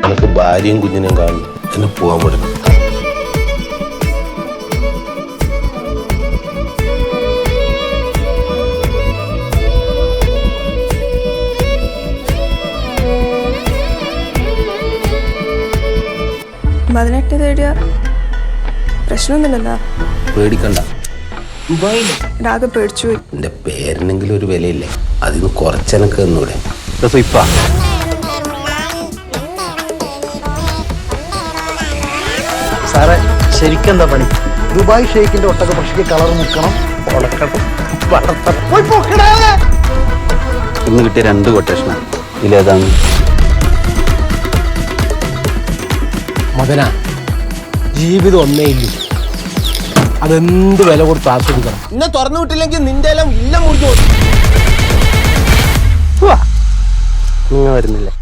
എനിക്ക് ഭാര്യയും കുഞ്ഞിനെയും കാണുന്നു. എന്നെ പോകാൻ വിടണം. പതിനെട്ട് തേടിയ പ്രശ്നമൊന്നുമില്ലല്ലോ. പേടിക്കണ്ട. ആകെ പേടിച്ചു പോയി. എന്റെ പേരിനെങ്കിലും ഒരു വിലയില്ലേ? അതിന് കുറച്ചെനക്ക് തന്നൂടെ? സാറേ ശരിക്കും എന്താ പണി? ദുബായ് ഷെയ്ഖിന്റെ ഒട്ടക പക്ഷിക്ക് കളർ മുക്കണം, ഉണക്കണം, ഇന്ന് കിട്ടിയ 2 കൊട്ടേഷനാണ്. ഇതിലേതാണ്? മദന, ജീവിതം ഒന്നേ ഇല്ലു. അതെന്ത് വില കൊടുത്ത് ആസ്വദിക്കണം. എന്നെ തുറന്നു വിട്ടില്ലെങ്കിൽ നിന്റെ എല്ലാം ഇല്ല മുറിഞ്ഞു. നിങ്ങൾ വരുന്നില്ലേ?